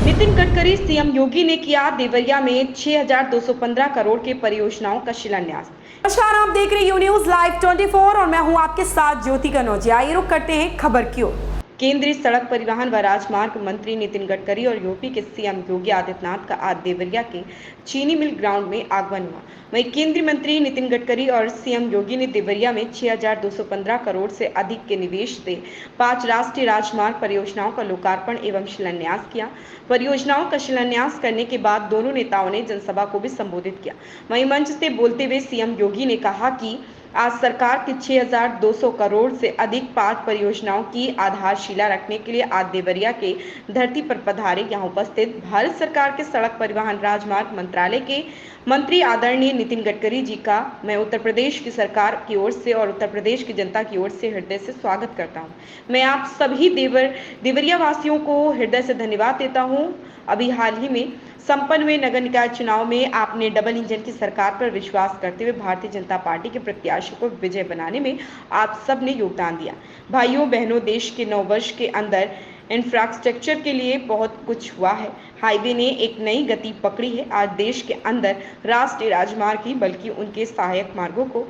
Nitin Gadkari CM योगी ने किया देवरिया में 6,215 करोड़ के परियोजनाओं का शिलान्यास। नमस्कार, आप देख रहे हैं यू न्यूज लाइव 24 और मैं हूं आपके साथ ज्योति कनौजिया। आइए रुक करते हैं खबर की ओर। केंद्रीय सड़क परिवहन व राजमार्ग मंत्री नितिन गडकरी और यूपी के सीएम योगी आदित्यनाथ का आज देवरिया के चीनी मिल ग्राउंड में आगमन हुआ। वहीं केंद्रीय मंत्री नितिन गडकरी और सीएम योगी ने देवरिया में 6,215 करोड़ से अधिक के निवेश से 5 राष्ट्रीय राजमार्ग परियोजनाओं का लोकार्पण एवं शिलान्यास किया। परियोजनाओं का शिलान्यास करने के बाद दोनों नेताओं ने जनसभा को भी संबोधित किया। वहीं मंच से बोलते हुए सीएम योगी ने कहा कि आज सरकार की 6,200 करोड़ से अधिक 5 परियोजनाओं की आधारशिला रखने के लिए आज देवरिया के धरती पर पधारे। यहाँ उपस्थित भारत सरकार के सड़क परिवहन राजमार्ग मंत्रालय के मंत्री आदरणीय नितिन गडकरी जी का मैं उत्तर प्रदेश की सरकार की ओर से और उत्तर प्रदेश की जनता की ओर से हृदय से स्वागत करता हूँ। मैं आप सभी देवरिया वासियों को हृदय से धन्यवाद देता हूँ। अभी हाल ही में संपन्न हुए नगर निकाय चुनाव में आपने डबल इंजन की सरकार पर विश्वास करते हुए भारतीय जनता पार्टी के प्रत्याशी को विजय बनाने में आप सब ने योगदान दिया। भाइयों बहनों, देश के 9 वर्ष के अंदर इंफ्रास्ट्रक्चर के लिए बहुत कुछ हुआ है। हाईवे ने एक नई गति पकड़ी है। आज देश के अंदर राष्ट्रीय राजमार्ग ही बल्कि उनके सहायक मार्गों को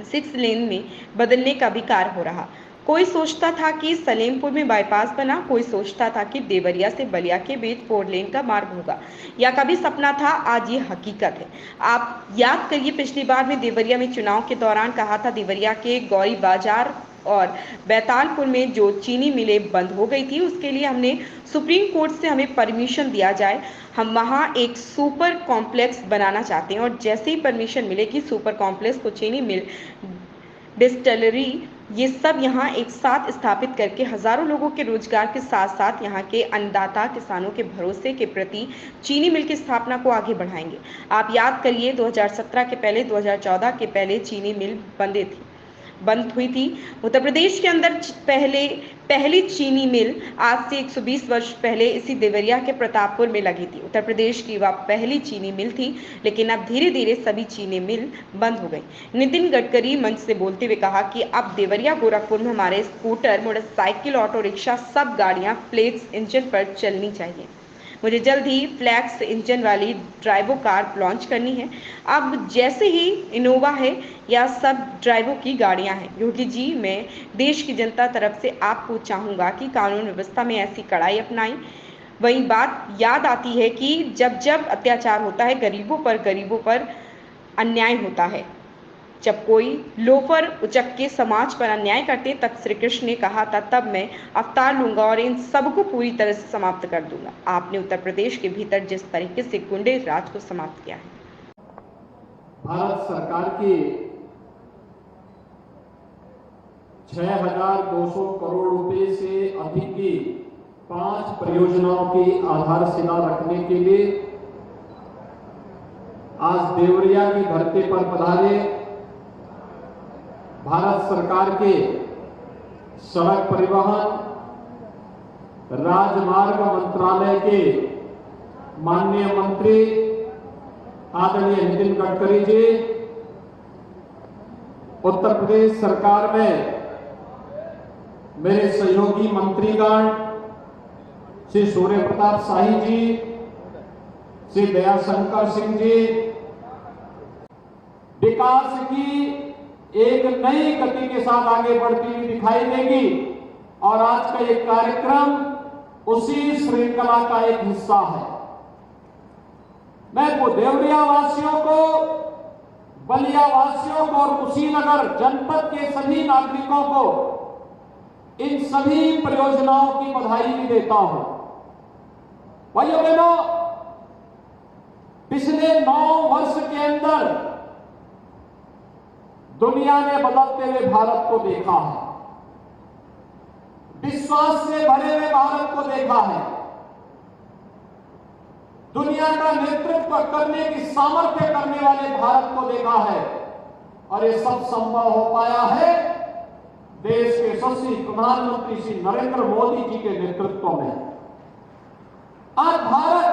6 लेन में बदलने का भी कार्य हो रहा। कोई सोचता था कि सलेमपुर में बाईपास बना, कोई सोचता था कि देवरिया से बलिया के बीच 4 लेन का मार्ग होगा, या कभी सपना था, आज ये हकीकत है। आप याद करिए, पिछली बार में देवरिया में चुनाव के दौरान कहा था देवरिया के गौरी बाजार और बैतालपुर में जो चीनी मिलें बंद हो गई थी उसके लिए हमने सुप्रीम कोर्ट से हमें परमिशन दिया जाए। हम वहाँ एक सुपर कॉम्प्लेक्स बनाना चाहते हैं और जैसे ही परमिशन मिलेगी सुपर कॉम्प्लेक्स को चीनी मिल, डिस्टिलरी, ये सब यहाँ एक साथ स्थापित करके हजारों लोगों के रोजगार के साथ साथ यहाँ के अन्नदाता किसानों के भरोसे के प्रति चीनी मिल की स्थापना को आगे बढ़ाएंगे। आप याद करिए 2017 के पहले 2014 के पहले चीनी मिल बंद हुई थी। उत्तर प्रदेश के अंदर पहली चीनी मिल आज से 120 वर्ष पहले इसी देवरिया के प्रतापपुर में लगी थी। उत्तर प्रदेश की वह पहली चीनी मिल थी, लेकिन अब धीरे धीरे सभी चीनी मिल बंद हो गई। नितिन गडकरी मंच से बोलते हुए कहा कि अब देवरिया गोरखपुर में हमारे स्कूटर, मोटरसाइकिल, ऑटो रिक्शा सब गाड़ियां फ्लेक्स इंजन पर चलनी चाहिए। मुझे जल्द ही फ्लैक्स इंजन वाली ड्राइवो कार लॉन्च करनी है। अब जैसे ही इनोवा है या सब ड्राइवो की गाड़ियां हैं। योगी जी, मैं देश की जनता तरफ से आपको चाहूँगा कि कानून व्यवस्था में ऐसी कड़ाई अपनाएं। वही बात याद आती है कि जब जब अत्याचार होता है गरीबों पर अन्याय होता है, जब कोई लोफर उचक के समाज पर अन्याय करते तब श्री कृष्ण ने कहा था, तब मैं अवतार लूंगा और इन सबको पूरी तरह से समाप्त कर दूंगा। आपने उत्तर प्रदेश के भीतर जिस तरीके से गुंडे राज को समाप्त किया है। भारत सरकार की 6,200 करोड़ रुपए से अधिक की 5 परियोजनाओं की आधारशिला रखने के लिए आज देवरिया की धरती पर पधारे भारत सरकार के सड़क परिवहन राजमार्ग मंत्रालय के माननीय मंत्री आदरणीय नितिन गडकरी जी, उत्तर प्रदेश सरकार में मेरे सहयोगी मंत्रीगण श्री सूर्य प्रताप शाही जी, श्री दयाशंकर सिंह जी, विकास की एक नई गति के साथ आगे बढ़ती हुई दिखाई देगी और आज का ये कार्यक्रम उसी श्रृंखला का एक हिस्सा है। मैं देवरिया वासियों को, बलिया वासियों को और कुशीनगर जनपद के सभी नागरिकों को इन सभी परियोजनाओं की बधाई भी देता हूं। भाइयों बहनों, पिछले 9 वर्ष के अंदर दुनिया ने बदलते हुए भारत को देखा है, विश्वास से भरे हुए भारत को देखा है, दुनिया का नेतृत्व करने की सामर्थ्य करने वाले भारत को देखा है। और ये सब संभव हो पाया है देश के यशस्वी प्रधानमंत्री श्री नरेंद्र मोदी जी के नेतृत्व में। आज भारत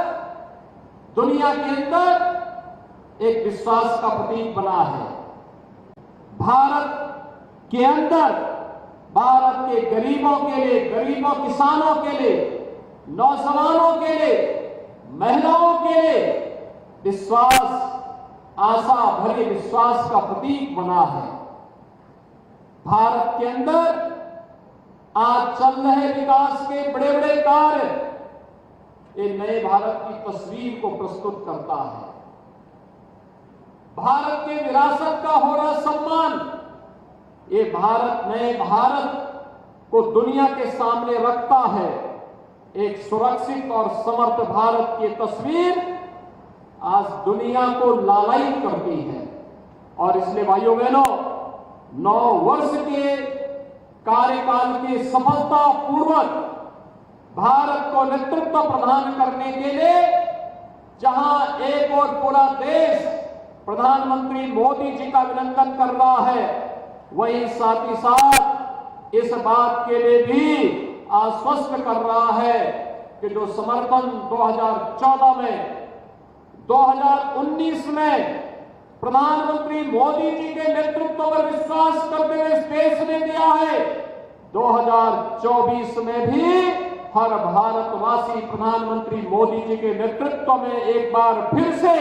दुनिया के अंदर एक विश्वास का प्रतीक बना है। भारत के अंदर भारत के गरीबों के लिए, गरीबों किसानों के लिए नौजवानों के लिए, महिलाओं के लिए विश्वास, आशा भरे विश्वास का प्रतीक बना है। भारत के अंदर आज चल रहे विकास के बड़े बड़े कार्य ये नए भारत की तस्वीर को प्रस्तुत करता है। भारत के विरासत का हो रहा सम्मान ये भारत, नए भारत को दुनिया के सामने रखता है। एक सुरक्षित और समर्थ भारत की तस्वीर आज दुनिया को लालायित करती है। और इसलिए भाइयों बहनों, 9 वर्ष के कार्यकाल की सफलता पूर्वक भारत को नेतृत्व प्रदान करने के लिए जहां एक और पूरा देश प्रधानमंत्री मोदी जी का अभिनंदन कर रहा है, वहीं साथ ही साथ इस बात के लिए भी आश्वस्त कर रहा है कि जो समर्थन 2014 में, 2019 में प्रधानमंत्री मोदी जी के नेतृत्व पर विश्वास करते हुए इस देश ने दिया है, 2024 में भी हर भारतवासी प्रधानमंत्री मोदी जी के नेतृत्व में एक बार फिर से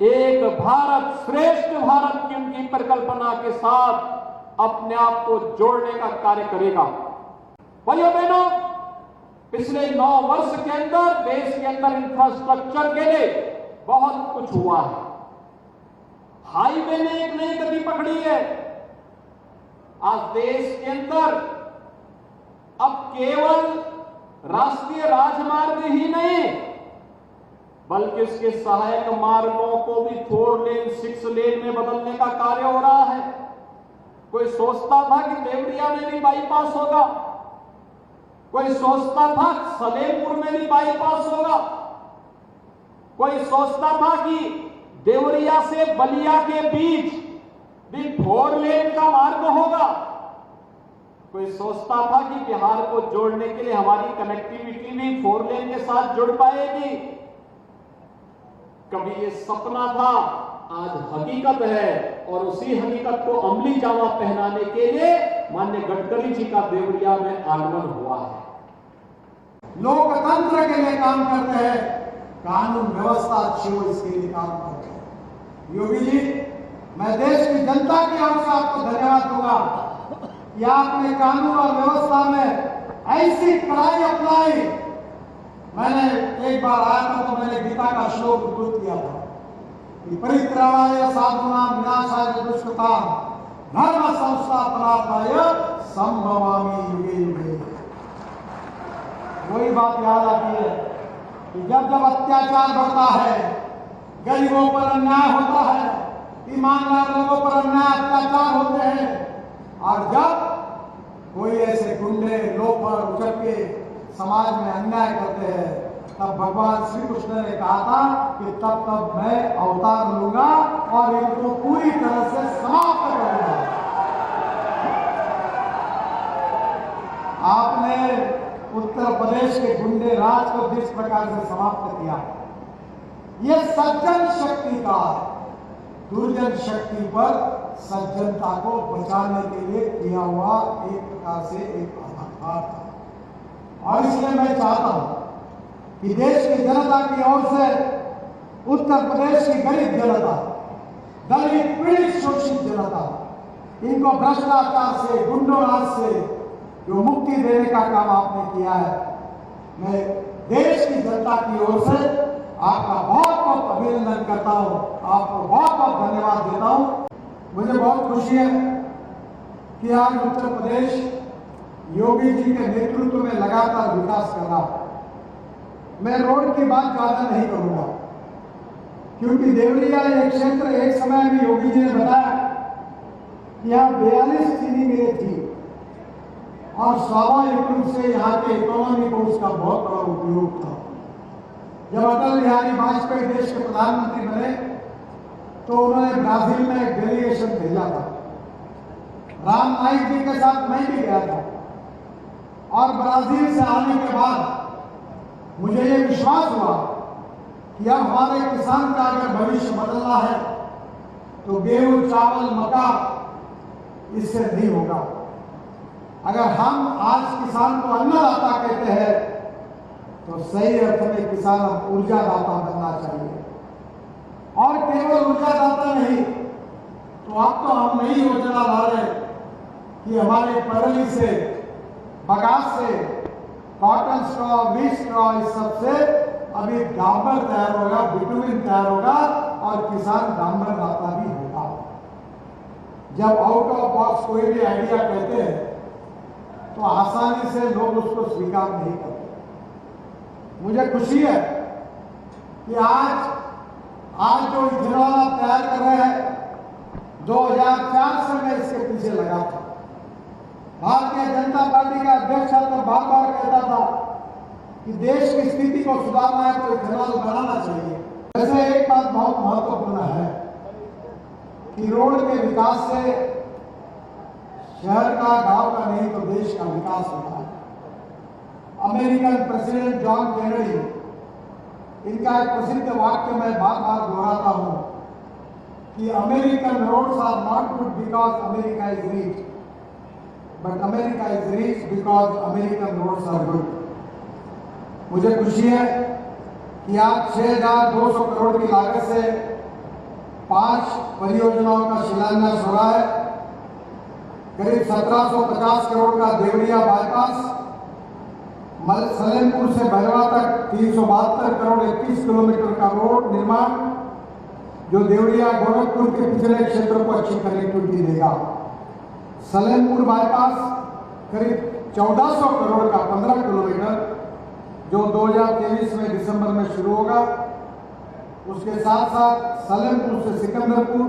एक भारत श्रेष्ठ भारत की उनकी परिकल्पना के साथ अपने आप को जोड़ने का कार्य करेगा। भाइयों बहनों, पिछले 9 वर्ष के अंदर देश के अंदर इंफ्रास्ट्रक्चर के लिए बहुत कुछ हुआ है। हाईवे ने एक नई गति पकड़ी है। आज देश के अंदर अब केवल राष्ट्रीय राजमार्ग ही नहीं बल्कि उसके सहायक मार्गों को भी 4 लेन 6 लेन में बदलने का कार्य हो रहा है। कोई सोचता था कि देवरिया में भी बाईपास होगा, कोई सोचता था सलेमपुर में भी बाईपास होगा, कोई सोचता था कि देवरिया से बलिया के बीच भी 4 लेन का मार्ग होगा, कोई सोचता था कि बिहार को जोड़ने के लिए हमारी कनेक्टिविटी भी 4 लेन के साथ जुड़ पाएगी। कभी ये सपना था, आज हकीकत है। और उसी हकीकत को अमली जामा पहनाने के लिए माननीय गडकरी जी का देवरिया में आगमन हुआ है। लोकतंत्र के लिए काम करते हैं, कानून व्यवस्था अच्छी हो इसके लिए काम करते हैं। योगी जी, मैं देश की जनता की ओर से आपको धन्यवाद दूंगा कि आपने कानून और व्यवस्था में ऐसी कड़ाई अपनाई। मैंने एक बार आया था तो मैंने गीता का श्लोक उद्धृत किया था कि परित्राणाय साधूनां विनाशाय दुष्कृतां धर्म संस्थापनार्थाय संभवामि युगे युगे। वही बात याद आती है कि जब जब अत्याचार बढ़ता है, गरीबों पर अन्याय होता है, ईमानदार लोगों पर अन्याय अत्याचार होते हैं, और जब कोई ऐसे गुंडे लोफर उचक्के समाज में अन्याय करते हैं, तब भगवान श्री कृष्ण ने कहा था कि तब तब मैं अवतार लूंगा और इनको पूरी तरह से समाप्त करूंगा। आपने उत्तर प्रदेश के गुंडे राज को जिस प्रकार से समाप्त किया, ये सज्जन शक्ति का, दुर्जन शक्ति पर सज्जनता को बचाने के लिए किया हुआ एक प्रकार से एक आधार था। और इसलिए मैं चाहता हूं कि देश की जनता की ओर से उत्तर प्रदेश की गरीब जनता, दलित पीड़ित शोषित जनता, इनको भ्रष्टाचार से, गुंडों राज से जो मुक्ति देने का काम आपने किया है, मैं देश की जनता की ओर से आपका बहुत बहुत अभिनंदन करता हूं, आपको बहुत बहुत धन्यवाद देता हूं। मुझे बहुत खुशी है कि आज उत्तर प्रदेश योगी जी के नेतृत्व में लगातार विकास कर रहा है। मैं रोड की बात ज्यादा नहीं करूंगा, क्योंकि देवरिया एक क्षेत्र एक समय में योगी जी ने बताया कि यहाँ 42 चीनी मिलें थी और स्वाभाविक रूप से यहाँ के इकोनॉमी को उसका बहुत बड़ा उपयोग था। जब अटल बिहारी वाजपेयी देश के प्रधानमंत्री बने तो उन्होंने ब्राजील में एक डेलीगेशन भेजा था। राम नाईक जी के साथ मैं भी गया था और ब्राजील से आने के बाद मुझे ये विश्वास हुआ कि अब हमारे किसान का अगर भविष्य बदलना है तो गेहूं, चावल, मक्का इससे नहीं होगा। अगर हम आज किसान को अन्नदाता कहते हैं तो सही अर्थ में किसान अब ऊर्जादाता बनना चाहिए। और केवल ऊर्जादाता नहीं, तो अब तो हम नई योजना ला रहे हैं कि हमारे परली से, बगास से, कॉटन स्ट्रॉ, वीट स्ट्रॉ, इस सबसे अभी डामर तैयार होगा, बिटुमिन तैयार होगा और किसान डामर दाता भी होगा। जब आउट ऑफ बॉक्स कोई भी आइडिया कहते हैं तो आसानी से लोग उसको स्वीकार नहीं करते। मुझे खुशी है कि आज जो इथेनॉल आप तैयार कर रहे हैं, 2004 से मैं इसके पीछे लगा था। भारतीय जनता पार्टी का अध्यक्ष तो बार बार कहता था कि देश की स्थिति को सुधारना है तो इथेनॉल बनाना चाहिए। वैसे एक बात बहुत महत्वपूर्ण है कि रोड के विकास से शहर का, गांव का नहीं तो देश का विकास होता है। अमेरिकन प्रेसिडेंट जॉन केनेडी, इनका एक प्रसिद्ध वाक्य मैं बार बार दोहराता हूं कि American roads are not good because America is rich, but America is rich because American roads are good. मुझे खुशी है कि आज 6,200 करोड़ की लागत से 5 परियोजनाओं का शिलान्यास हो रहा है। करीब 1750 करोड़ का देवरिया बाईपास, सलेमपुर से भैरवा तक 372 करोड़ 21 किलोमीटर का रोड निर्माण, जो देवरिया गोरखपुर के पिछले क्षेत्रों को अच्छी कनेक्टिविटी देगा। सलेमपुर बाईपास करीब 1400 करोड़ का 15 किलोमीटर, जो 2023 में दिसंबर में शुरू होगा। उसके साथ साथ सलेमपुर से सिकंदरपुर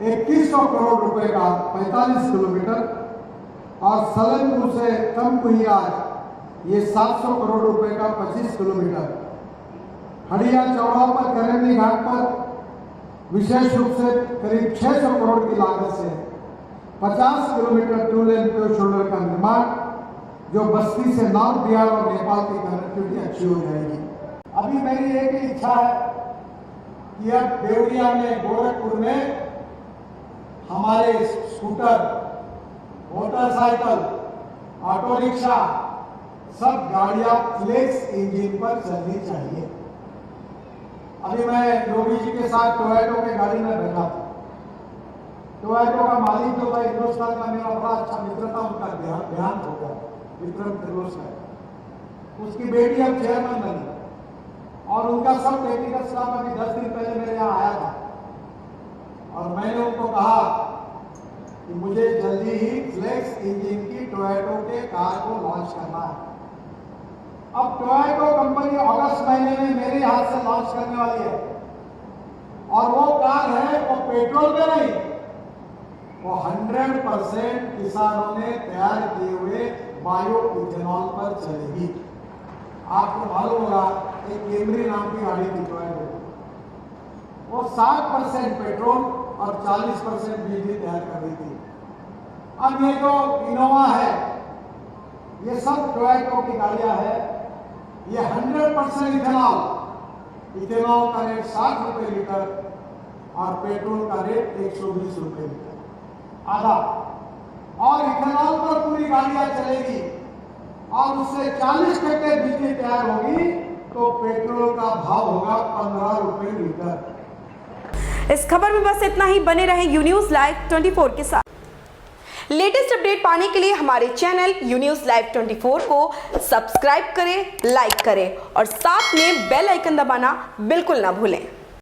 2100 करोड़ रुपए का 45 किलोमीटर, और सलेमपुर से तमकुहियार ये 700 करोड़ रुपए का 25 किलोमीटर। हड़िया चौड़ाव पर करेंगी घाट पर विशेष रूप से करीब 600 करोड़ की लागत से 50 kilometre two lane pure shoulder का निर्माण, जो बस्ती से नॉर्थ बिहार और नेपाल की कनेक्टिविटी अच्छी हो जाएगी। अभी मेरी एक ही इच्छा है कि अब देवरिया में, गोरखपुर में हमारे स्कूटर, मोटरसाइकिल, ऑटो रिक्शा, सब गाड़ियां फ्लेक्स इंजन पर चलनी चाहिए। अभी मैं योगी जी के साथ टोयोटो के गाड़ी में बैठा था। टोयोटो का मालिक जो था हिंदुस्तान का, मेरा बड़ा अच्छा मित्र था, उनका देहांत हो गया, विक्रम किर्लोस्कर। उसकी बेटी अब चेयरमैन बनी और उनका सब टेक्निकल स्टाफ अभी 10 दिन पहले मेरे यहाँ आया था और मैंने उनको कहा कि मुझे जल्दी ही फ्लेक्स इंजन की टोयोटो के कार को लॉन्च करना है। अब टोयोटो कंपनी अगस्त महीने में मेरे हाथ से लॉन्च करने वाली है और वो कार है, वो पेट्रोल पे नहीं, वो 100% किसानों ने तैयार किए हुए बायो इथेनॉल पर चलेगी। आपको मालूम होगा एक कैमरी नाम की गाड़ी थी टोयोटो, वो 60% पेट्रोल और 40% बिजली तैयार कर रही थी। अब ये जो इनोवा है, ये सब टोयोटो की गाड़ियां हैं। ये 100% इथेनॉल, इथेनॉल का रेट 60 रुपए लीटर और पेट्रोल का रेट 120 रुपए लीटर, आधा। और इथेनॉल पर पूरी गाड़ियां चलेगी और उससे 40 टक्के बिजली तैयार होगी, तो पेट्रोल का भाव होगा 15 रुपए लीटर। इस खबर में बस इतना ही। बने रहे यू न्यूज़ लाइव 24 के साथ। लेटेस्ट अपडेट पाने के लिए हमारे चैनल यू न्यूज़ लाइव 24 को सब्सक्राइब करें, लाइक करें और साथ में बेल आइकन दबाना बिल्कुल ना भूलें।